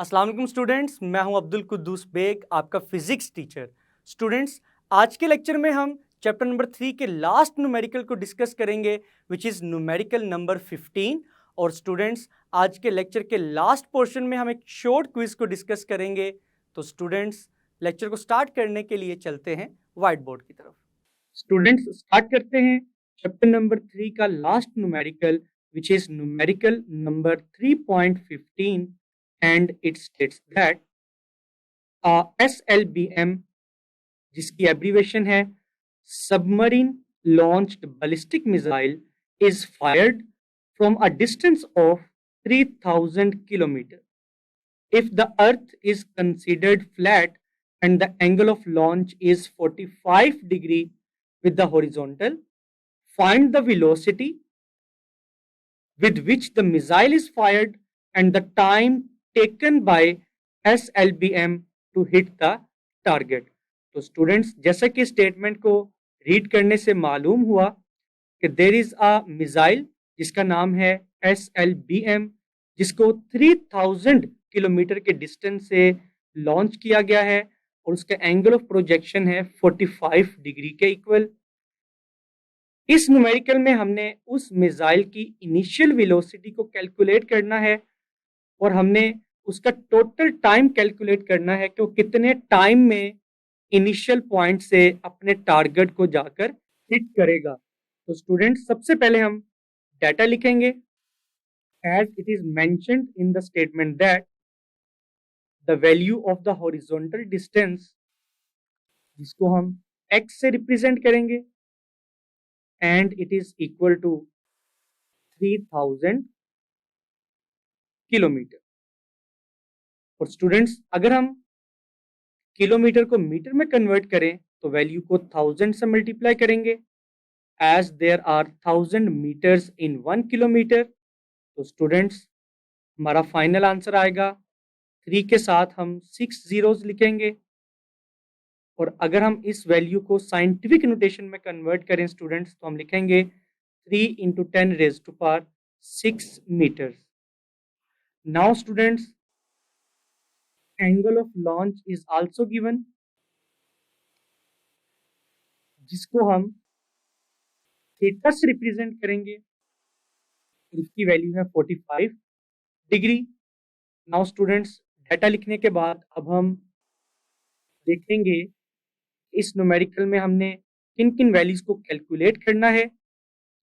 अस्सलाम वालेकुम स्टूडेंट्स, मैं हूं अब्दुल कुद्दूस बेग, आपका फिजिक्स टीचर। स्टूडेंट्स, आज के लेक्चर में हम चैप्टर नंबर 3 के लास्ट न्यूमेरिकल को डिस्कस करेंगे, विच इज़ न्यूमेरिकल नंबर 15। और स्टूडेंट्स, आज के लेक्चर के लास्ट पोर्शन में हम एक शॉर्ट क्विज को डिस्कस करेंगे। तो स्टूडेंट्स, लेक्चर को स्टार्ट करने के लिए चलते हैं व्हाइट बोर्ड की तरफ। स्टूडेंट्स, स्टार्ट करते हैं चैप्टर नंबर 3 का last numerical, which is numerical number 3.15, and it states that SLBM, जिसकी एब्रीवेशन है submarine launched ballistic missile, is fired from a distance of 3000 kilometer. If the earth is considered flat and the angle of launch is 45 degree with the horizontal, find the velocity with which the missile is fired and the time taken by SLBM to hit the target. तो students, जैसा कि statement को read करने से मालूम हुआ कि there is a missile जिसका नाम है SLBM, जिसको 3000 किलोमीटर के डिस्टेंस से लॉन्च किया गया है और उसका एंगल ऑफ प्रोजेक्शन है 45 डिग्री के इक्वल। इस न्यूमेरिकल में हमने उस मिसाइल की इनिशियल वेलोसिटी को कैलकुलेट करना है और हमने उसका टोटल टाइम कैलकुलेट करना है कि वो कितने टाइम में इनिशियल पॉइंट से अपने टारगेट को जाकर हिट करेगा। तो स्टूडेंट्स, सबसे पहले हम डाटा लिखेंगे। As it is mentioned in the statement that the value of the horizontal distance, जिसको हम x से रिप्रेजेंट करेंगे, and it is equal to 3000 kilometre. और स्टूडेंट्स, अगर हम किलोमीटर को मीटर में कन्वर्ट करें तो वैल्यू को 1000 से मल्टीप्लाई करेंगे, as there are 1000 metres in 1 kilometre. तो स्टूडेंट्स, हमारा फाइनल आंसर आएगा 3 के साथ हम 6 जीरोस लिखेंगे। और अगर हम इस वैल्यू को साइंटिफिक नोटेशन में कन्वर्ट करें स्टूडेंट्स, तो हम लिखेंगे 3 into 10 raised to power 6 meters. Now students, angle of launch is also given, जिसको हम थीटा से रिप्रेजेंट करेंगे। इसकी वैल्यू है 45 डिग्री। नाउ स्टूडेंट्स, डाटा लिखने के बाद अब हम देखेंगे इस न्यूमेरिकल में हमने किन किन वैल्यूज को कैलकुलेट करना है,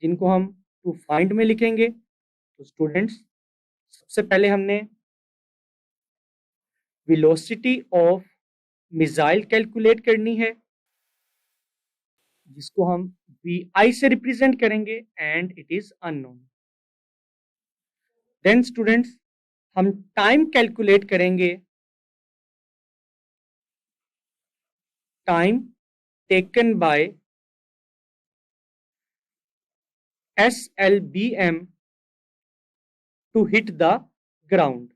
जिनको हम टू फाइंड में लिखेंगे। तो स्टूडेंट्स, सबसे पहले हमने वेलोसिटी ऑफ मिसाइल कैलकुलेट करनी है, जिसको हम vi से रिप्रेजेंट करेंगे, and it is unknown. Then students, हम टाइम कैलकुलेट करेंगे, time taken by SLBM to hit the ground,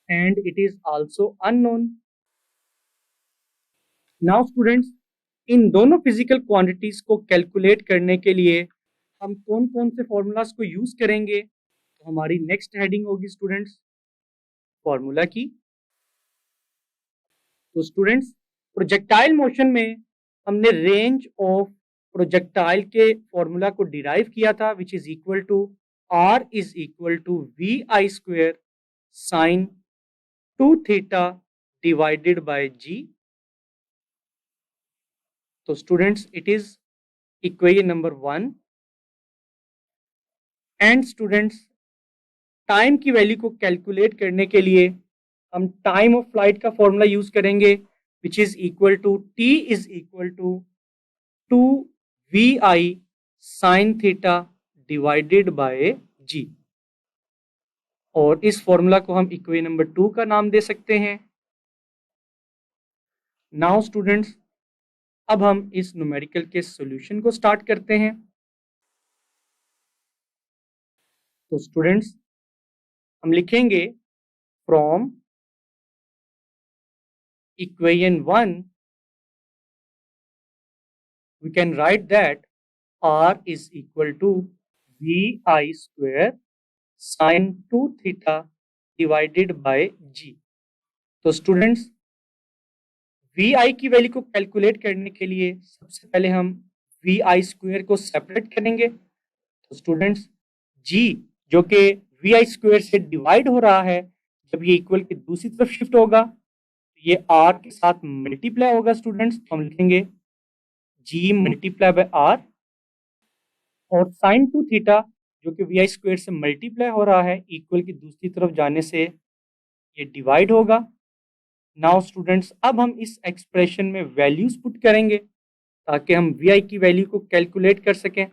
and it is also unknown. Now students, इन दोनों फिजिकल क्वांटिटीज को कैलकुलेट करने के लिए हम कौन कौन से फॉर्मूलाज को यूज करेंगे, तो हमारी नेक्स्ट हेडिंग होगी स्टूडेंट्स फॉर्मूला की। तो स्टूडेंट्स, प्रोजेक्टाइल मोशन में हमने रेंज ऑफ प्रोजेक्टाइल के फॉर्मूला को डिराइव किया था, which is equal to R is equal to VI square sine 2 theta divided by G। तो students, it is equation number 1। And students, time की value को calculate करने के लिए हम टाइम ऑफ फ्लाइट का फॉर्मूला यूज करेंगे, which is equal to T is equal to 2 VI sine theta divided by G। और इस फॉर्मूला को हम इक्वेशन नंबर 2 का नाम दे सकते हैं। नाउ स्टूडेंट्स, अब हम इस न्यूमेरिकल के सॉल्यूशन को स्टार्ट करते हैं। तो स्टूडेंट्स, हम लिखेंगे from equation 1 we can write that R is equal to VI square sine 2 theta divided by g. तो स्टूडेंट्स, वी आई की वैल्यू को कैलकुलेट करने के लिए सबसे पहले हम वी आई स्क्वायर को सेपरेट करेंगे। तो स्टूडेंट्स, जी जो कि वी आई स्क्वायर से डिवाइड हो रहा है, जब ये इक्वल की दूसरी तरफ शिफ्ट होगा तो ये आर के साथ मल्टीप्लाई होगा स्टूडेंट्स। तो हम लिखेंगे जी मल्टीप्लाई बाय आर, और साइन 2 थीटा जो कि वी आई स्क्वायर से मल्टीप्लाई हो रहा है, इक्वल की दूसरी तरफ जाने से ये डिवाइड होगा। नाउ स्टूडेंट्स, अब हम इस एक्सप्रेशन में वैल्यूज पुट करेंगे ताकि हम वी आई की वैल्यू को कैलकुलेट कर सकें।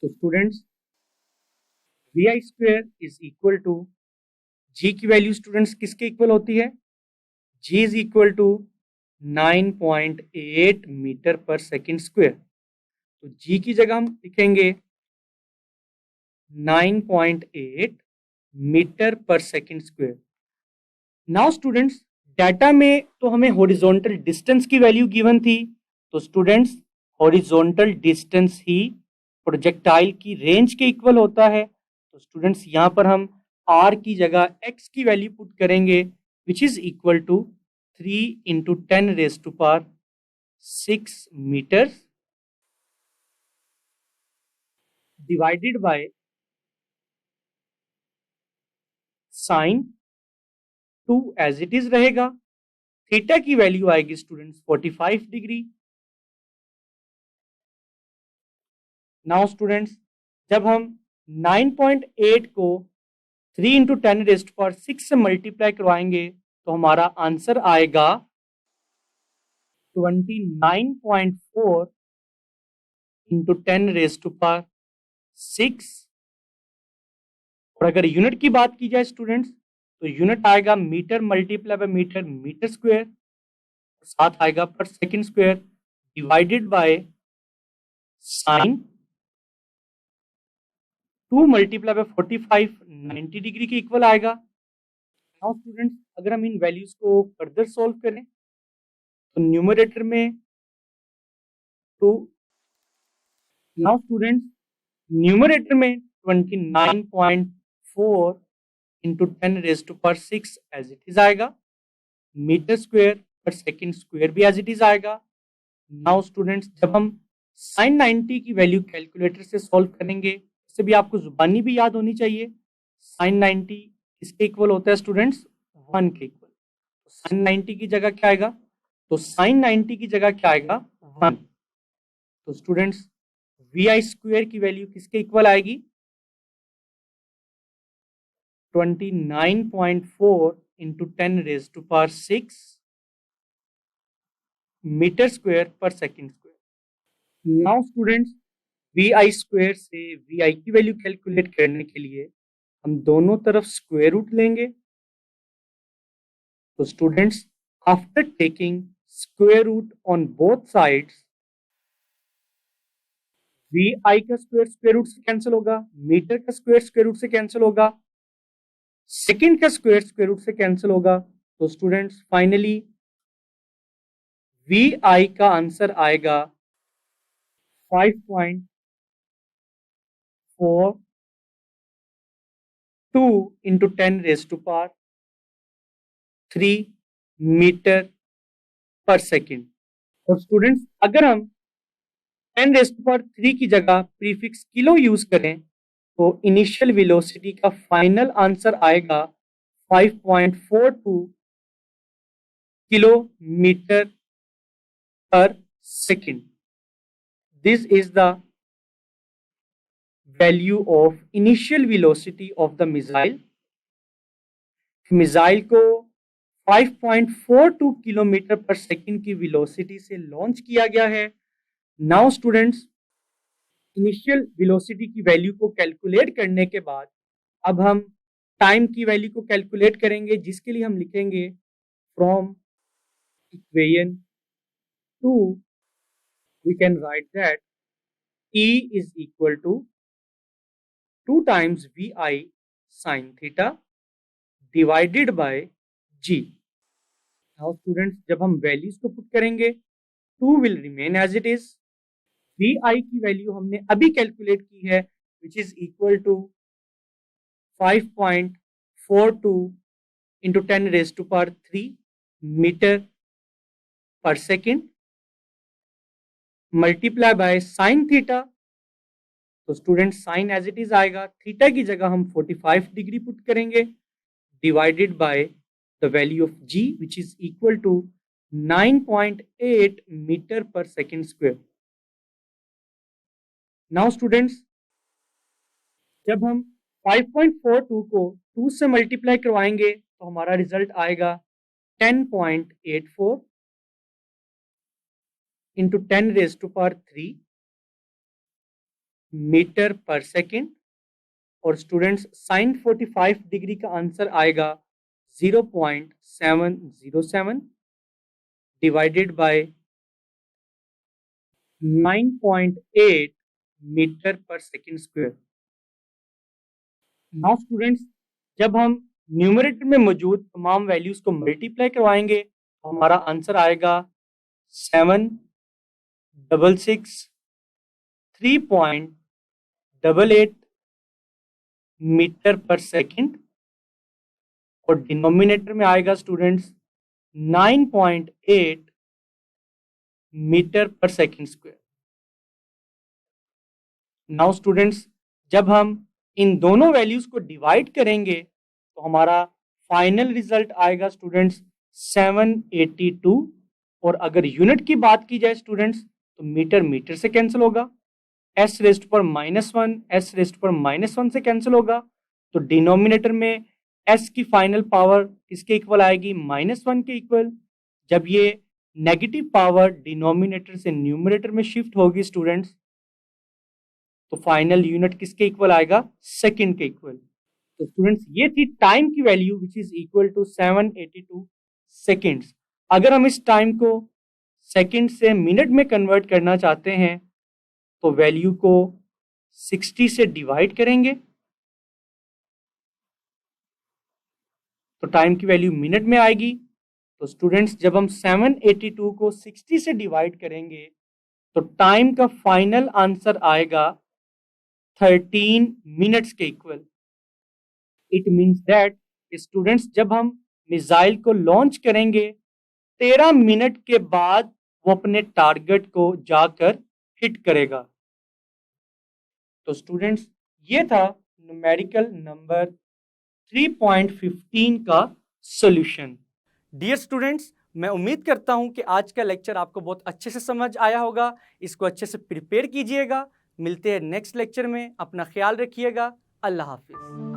तो students, V I square is equal to G की वैल्यू स्टूडेंट्स किसके इक्वल होती है? G is equal to 9.8 metre per second square. तो जी की जगह हम लिखेंगे 9.8 metre per second square. Now students, data में तो हमें हॉरिजॉन्टल डिस्टेंस की वैल्यू गिवन थी। तो स्टूडेंट्स, हॉरिजॉन्टल डिस्टेंस ही प्रोजेक्टाइल की रेंज के इक्वल होता है। तो स्टूडेंट्स, यहाँ पर हम आर की जगह एक्स की वैल्यू पुट करेंगे, which is equal to 3 into 10⁻6 metre divided by sine 2 as it is रहेगा। थीटा की वैल्यू आएगी स्टूडेंट्स 45 डिग्री। नाउ स्टूडेंट्स, जब हम 9.8 को 3 इंटू 10⁻6 से मल्टीप्लाई करवाएंगे तो हमारा आंसर आएगा 29.4 इंटू 10⁻6। और अगर यूनिट की बात की जाए स्टूडेंट्स, तो यूनिट आएगा metre multiply by metre, metre square, साथ आएगा per second square divided by sine 2 multiply by 45, 90 degree के इक्वल आएगा। नाउ स्टूडेंट्स, अगर हम इन वैल्यूज को फर्दर सॉल्व करें तो न्यूमरेटर में टू, नाउ स्टूडेंट्स, न्यूमरेटर में 29.4 इंटू 10⁻6 एज इट इज आएगा, metre square per second square भी एज इट इज आएगा। नाउ स्टूडेंट्स, जब हम साइन 90 की वैल्यू कैलकुलेटर से सॉल्व करेंगे, इससे भी आपको जुबानी भी याद होनी चाहिए। साइन 90 किसके इक्वल होता है स्टूडेंट्स? 1 के इक्वल। तो साइन 90 की जगह क्या आएगा? तो साइन 90 की जगह क्या आएगा? 1। तो स्टूडेंट्स, वी आई स्क्वायर की वैल्यू किसके इक्वल आएगी? 29.4 into 10⁻6 metre square per second square. Now students, V I square से वी आई की वैल्यू कैलकुलेट करने के लिए हम दोनों तरफ स्क्वायर रूट लेंगे। तो students, after taking square root on both sides, V I का स्क्वायर स्क्वायर रूट से कैंसिल होगा, मीटर का स्क्वायर स्क्वायर रूट से कैंसिल होगा, सेकेंड का स्क्वायर स्क्वायर रूट से कैंसिल होगा। तो स्टूडेंट्स, फाइनली वी आई का आंसर आएगा 5.42 इंटू 10⁻³ मीटर पर सेकेंड। और स्टूडेंट्स, अगर हम 10⁻³ की जगह प्रीफिक्स किलो यूज करें तो इनिशियल वेलोसिटी का फाइनल आंसर आएगा 5.42 kilometre per second. This is the value of initial velocity of the missile. Missile को 5.42 किलोमीटर पर सेकेंड की वेलोसिटी से लॉन्च किया गया है। नाउ स्टूडेंट्स, इनिशियल वेलोसिटी की वैल्यू को कैलकुलेट करने के बाद अब हम टाइम की वैल्यू को कैलकुलेट करेंगे, जिसके लिए हम लिखेंगे from equation 2 we can write that E is equal to 2 times Vi sin theta divided by G. Now students, जब हम वैल्यूज को पुट करेंगे 2 will remain as it is. Vi की वैल्यू हमने अभी कैलकुलेट की है, which is equal to 5.42 into 10 raised to power 3 meter per second multiply by sine theta. तो student sine as it is आएगा, थीटा की जगह हम 45 डिग्री पुट करेंगे, divided by the value of g which is equal to 9.8 metre per second square. Now students, जब हम 5.42 को 2 से मल्टीप्लाई करवाएंगे तो हमारा रिजल्ट आएगा 10.84 into 10 raise to power 3 metre per second. और स्टूडेंट्स साइन 45 डिग्री का आंसर आएगा 0.707 divided by 9.8 metre per second square. Now students, जब हम न्यूमरेटर में मौजूद तमाम वैल्यूज को मल्टीप्लाई करवाएंगे तो हमारा आंसर आएगा 766.3.88 मीटर पर सेकेंड और डिनोमिनेटर में आएगा students 9.8 metre per second square. Now students, जब हम इन दोनों वैल्यूज को डिवाइड करेंगे तो हमारा फाइनल रिजल्ट आएगा स्टूडेंट्स 782। और अगर यूनिट की बात की जाए स्टूडेंट्स तो मीटर मीटर से कैंसिल होगा, एस रेस्ट पर -1 एस रेस्ट पर -1 से कैंसिल होगा। तो डिनोमिनेटर में एस की फाइनल पावर किसके इक्वल आएगी? -1 के इक्वल। जब ये नेगेटिव पावर डिनोमिनेटर से न्यूमरेटर में शिफ्ट होगी स्टूडेंट्स तो फाइनल यूनिट किसके इक्वल आएगा? सेकंड के इक्वल। तो स्टूडेंट्स, ये थी टाइम की value which is equal to 782 seconds. अगर हम इस टाइम को सेकंड से मिनट में कन्वर्ट करना चाहते हैं तो वैल्यू को 60 से डिवाइड करेंगे तो टाइम की वैल्यू मिनट में आएगी। तो स्टूडेंट्स, जब हम 782 को 60 से डिवाइड करेंगे तो टाइम का फाइनल आंसर आएगा 13 मिनट्स के equal. It means that students, जब हम मिसाइल को लॉन्च करेंगे 13 मिनट के बाद वो अपने टारगेट को जाकर हिट करेगा। तो स्टूडेंट्स, ये था न्यूमेरिकल नंबर 3.15 का सॉल्यूशन। डियर स्टूडेंट्स, मैं उम्मीद करता हूं कि आज का लेक्चर आपको बहुत अच्छे से समझ आया होगा। इसको अच्छे से प्रिपेयर कीजिएगा। मिलते हैं नेक्स्ट लेक्चर में। अपना ख्याल रखिएगा। अल्लाह हाफिज।